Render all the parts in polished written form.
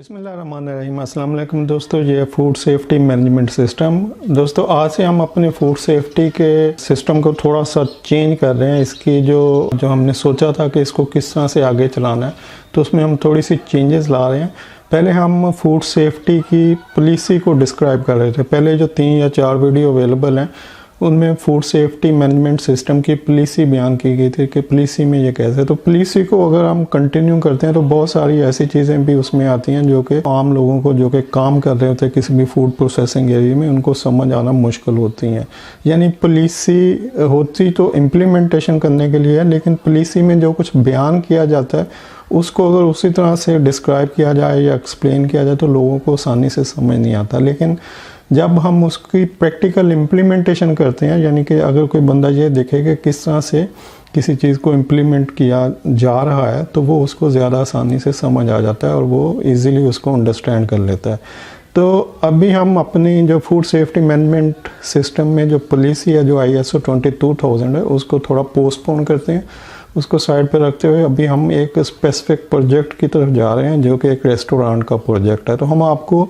बिस्मिल्लाहिर्रहमानिर्रहीम। अस्सलाम वालेकुम दोस्तों, ये फूड सेफ्टी मैनेजमेंट सिस्टम। दोस्तों आज से हम अपने फूड सेफ्टी के सिस्टम को थोड़ा सा चेंज कर रहे हैं। इसकी जो हमने सोचा था कि इसको किस तरह से आगे चलाना है, तो उसमें हम थोड़ी सी चेंजेस ला रहे हैं। पहले हम फूड सेफ्टी की पॉलिसी को डिस्क्राइब कर रहे थे। पहले जो 3 या 4 वीडियो अवेलेबल हैं उनमें फूड सेफ्टी मैनेजमेंट सिस्टम की पॉलिसी बयान की गई थी कि पॉलिसी में ये कैसे। तो पॉलिसी को अगर हम कंटिन्यू करते हैं तो बहुत सारी ऐसी चीज़ें भी उसमें आती हैं जो कि आम लोगों को जो कि काम कर रहे होते हैं किसी भी फूड प्रोसेसिंग एरिया में, उनको समझ आना मुश्किल होती हैं। यानी पॉलिसी होती तो इम्प्लीमेंटेशन करने के लिए है, लेकिन पॉलिसी में जो कुछ बयान किया जाता है उसको अगर उसी तरह से डिस्क्राइब किया जाए या एक्सप्लेन किया जाए तो लोगों को आसानी से समझ नहीं आता। लेकिन जब हम उसकी प्रैक्टिकल इम्प्लीमेंटेशन करते हैं, यानी कि अगर कोई बंदा ये देखे कि किस तरह से किसी चीज़ को इम्प्लीमेंट किया जा रहा है, तो वो उसको ज़्यादा आसानी से समझ आ जाता है और वो इजीली उसको अंडरस्टैंड कर लेता है। तो अभी हम अपनी जो फूड सेफ्टी मैनेजमेंट सिस्टम में जो पॉलिसी है, जो ISO 22000 है, उसको थोड़ा पोस्टपोन करते हैं। उसको साइड पर रखते हुए अभी हम एक स्पेसिफिक प्रोजेक्ट की तरफ जा रहे हैं जो कि एक रेस्टोरेंट का प्रोजेक्ट है। तो हम आपको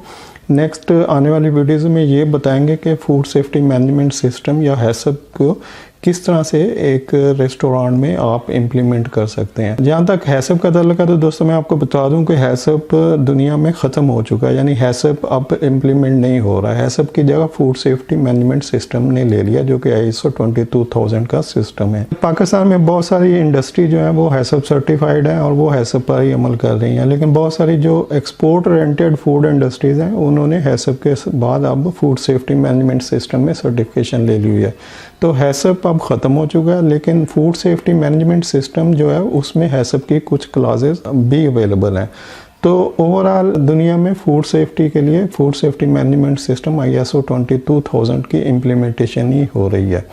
नेक्स्ट आने वाली वीडियोज़ में ये बताएंगे कि फूड सेफ्टी मैनेजमेंट सिस्टम या हैसब को किस तरह से एक रेस्टोरेंट में आप इम्प्लीमेंट कर सकते हैं। जहाँ तक हैसब का ताल्लुक है तो दोस्तों मैं आपको बता दूं कि हैसब दुनिया में ख़त्म हो चुका है, यानी हैसब अब इम्प्लीमेंट नहीं हो रहा है। हैसब की जगह फूड सेफ्टी मैनेजमेंट सिस्टम ने ले लिया, जो कि ISO 22000 का सिस्टम है। पाकिस्तान में बहुत सारी इंडस्ट्री जो है वो हैसब सर्टिफाइड है और वो हैसब पर ही अमल कर रही हैं, लेकिन बहुत सारी जो एक्सपोर्ट ओरिएंटेड फूड इंडस्ट्रीज़ हैं उन्होंने हैसब के बाद अब फूड सेफ्टी मैनेजमेंट सिस्टम में सर्टिफिकेशन ले ली हुई है। तो हैसब अब ख़त्म हो चुका है, लेकिन फूड सेफ्टी मैनेजमेंट सिस्टम जो है उसमें हैसब की कुछ क्लासेस भी अवेलेबल हैं। तो ओवरऑल दुनिया में फूड सेफ्टी के लिए food safety management system ISO 22000 की इम्प्लीमेंटेशन ही हो रही है।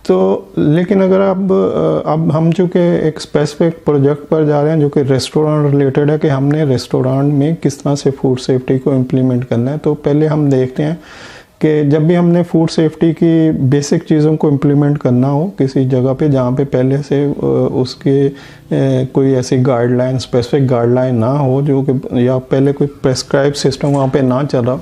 तो लेकिन अगर अब हम चूँकि एक स्पेसिफिक प्रोजेक्ट पर जा रहे हैं जो कि रेस्टोरेंट रिलेटेड है कि हमने रेस्टोरेंट में किस तरह से फूड सेफ्टी को इम्प्लीमेंट करना है, तो पहले हम देखते हैं कि जब भी हमने फूड सेफ्टी की बेसिक चीज़ों को इम्प्लीमेंट करना हो किसी जगह पे जहाँ पे पहले से उसके कोई ऐसी गाइडलाइन स्पेसिफिक गाइडलाइन ना हो जो कि या पहले कोई प्रेस्क्राइब सिस्टम वहाँ पे ना चला,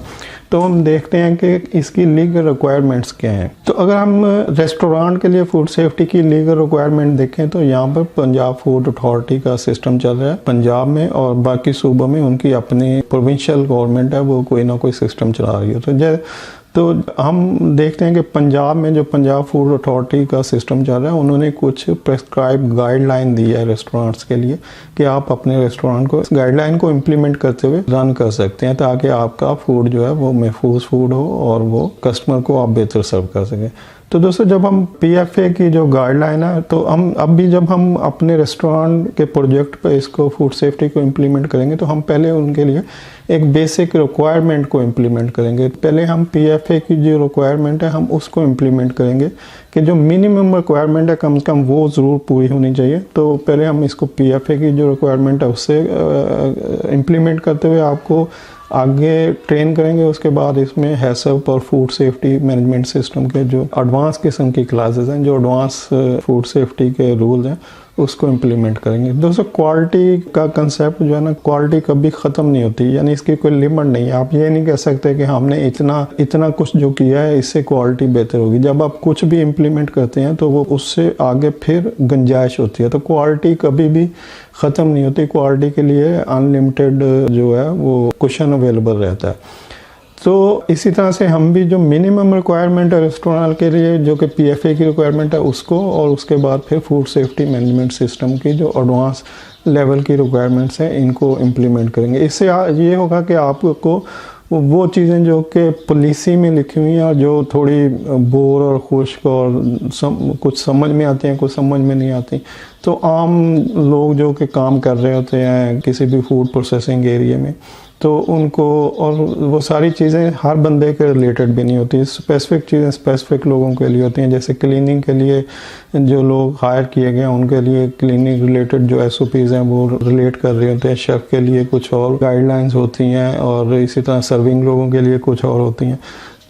तो हम देखते हैं कि इसकी लीगल रिक्वायरमेंट्स क्या हैं। तो अगर हम रेस्टोरेंट के लिए फूड सेफ्टी की लीगल रिक्वायरमेंट देखें तो यहाँ पर पंजाब फूड अथॉरिटी का सिस्टम चल रहा है पंजाब में, और बाकी सूबों में उनकी अपनी प्रोविंशियल गवर्नमेंट है, वो कोई ना कोई सिस्टम चला रही है। तो हम देखते हैं कि पंजाब में जो पंजाब फूड अथॉरिटी का सिस्टम चल रहा है, उन्होंने कुछ प्रेस्क्राइब गाइडलाइन दी है रेस्टोरेंट्स के लिए कि आप अपने रेस्टोरेंट को गाइडलाइन को इम्प्लीमेंट करते हुए रन कर सकते हैं, ताकि आपका फूड जो है वो महफूज फूड हो और वो कस्टमर को आप बेहतर सर्व कर सकें। तो दोस्तों जब हम PFA की जो गाइडलाइन है, तो हम अब भी जब हम अपने रेस्टोरेंट के प्रोजेक्ट पे इसको फूड सेफ्टी को इम्प्लीमेंट करेंगे तो हम पहले उनके लिए एक बेसिक रिक्वायरमेंट को इम्प्लीमेंट करेंगे। पहले हम PFA की जो रिक्वायरमेंट है हम उसको इम्प्लीमेंट करेंगे कि जो मिनिमम रिक्वायरमेंट है कम से कम वो ज़रूर पूरी होनी चाहिए। तो पहले हम इसको PFA की जो रिक्वायरमेंट है उससे इम्प्लीमेंट करते हुए आपको आगे ट्रेन करेंगे। उसके बाद इसमें हैसब और फूड सेफ्टी मैनेजमेंट सिस्टम के जो एडवांस किस्म की क्लासेस हैं, जो एडवांस फूड सेफ्टी के रूल्स हैं, उसको इम्प्लीमेंट करेंगे। दोस्तों क्वालिटी का कंसेप्ट जो है ना, क्वालिटी कभी ख़त्म नहीं होती, यानी इसकी कोई लिमिट नहीं है। आप ये नहीं कह सकते कि हमने इतना कुछ जो किया है इससे क्वालिटी बेहतर होगी। जब आप कुछ भी इम्प्लीमेंट करते हैं तो वो उससे आगे फिर गुंजाइश होती है। तो क्वालिटी कभी भी ख़त्म नहीं होती, क्वालिटी के लिए अनलिमिटेड जो है वो कुशन अवेलेबल रहता है। तो इसी तरह से हम भी जो मिनिमम रिक्वायरमेंट है रेस्टोरेंट के लिए जो कि PFA की रिक्वायरमेंट है उसको, और उसके बाद फिर फूड सेफ्टी मैनेजमेंट सिस्टम की जो एडवांस लेवल की रिक्वायरमेंट्स हैं इनको इम्प्लीमेंट करेंगे। इससे ये होगा कि आपको वो चीज़ें जो कि पॉलिसी में लिखी हुई हैं और जो थोड़ी बोर और खुश्क और कुछ समझ में आती हैं कुछ समझ में नहीं आती, तो आम लोग जो कि काम कर रहे होते हैं किसी भी फूड प्रोसेसिंग एरिया में, तो उनको, और वो सारी चीज़ें हर बंदे के रिलेटेड भी नहीं होती, स्पेसिफिक चीज़ें स्पेसिफिक लोगों के लिए होती हैं। जैसे क्लीनिंग के लिए जो लोग हायर किए गए हैं उनके लिए क्लीनिंग रिलेटेड जो SOPs हैं वो रिलेट कर रहे होते हैं, शेफ़ के लिए कुछ और गाइडलाइंस होती हैं और इसी तरह सर्विंग लोगों के लिए कुछ और होती हैं।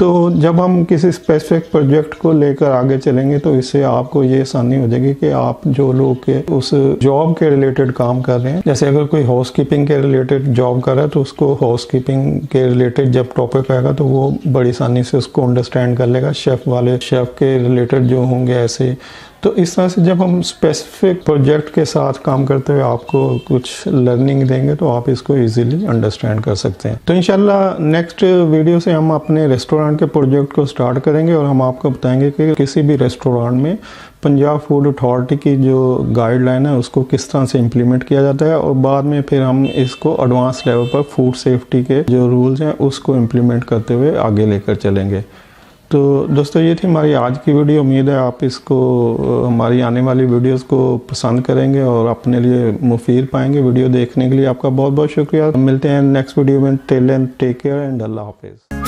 तो जब हम किसी स्पेसिफिक प्रोजेक्ट को लेकर आगे चलेंगे तो इससे आपको ये आसानी हो जाएगी कि आप जो लोग के उस जॉब के रिलेटेड काम कर रहे हैं, जैसे अगर कोई हाउसकीपिंग के रिलेटेड जॉब कर रहा है तो उसको हाउसकीपिंग के रिलेटेड जब टॉपिक आएगा तो वो बड़ी आसानी से उसको अंडरस्टैंड कर लेगा। शेफ़ के रिलेटेड जो होंगे ऐसे, तो इस तरह से जब हम स्पेसिफिक प्रोजेक्ट के साथ काम करते हुए आपको कुछ लर्निंग देंगे तो आप इसको इजीली अंडरस्टैंड कर सकते हैं। तो इंशाल्लाह नेक्स्ट वीडियो से हम अपने रेस्टोरेंट के प्रोजेक्ट को स्टार्ट करेंगे और हम आपको बताएंगे कि किसी भी रेस्टोरेंट में पंजाब फूड अथॉरिटी की जो गाइडलाइन है उसको किस तरह से इम्प्लीमेंट किया जाता है, और बाद में फिर हम इसको एडवांस लेवल पर फूड सेफ्टी के जो रूल्स हैं उसको इम्प्लीमेंट करते हुए आगे लेकर चलेंगे। तो दोस्तों ये थी हमारी आज की वीडियो। उम्मीद है आप इसको हमारी आने वाली वीडियोस को पसंद करेंगे और अपने लिए मुफीद पाएंगे। वीडियो देखने के लिए आपका बहुत बहुत शुक्रिया। मिलते हैं नेक्स्ट वीडियो में। टेक केयर एंड अल्लाह हाफिज़।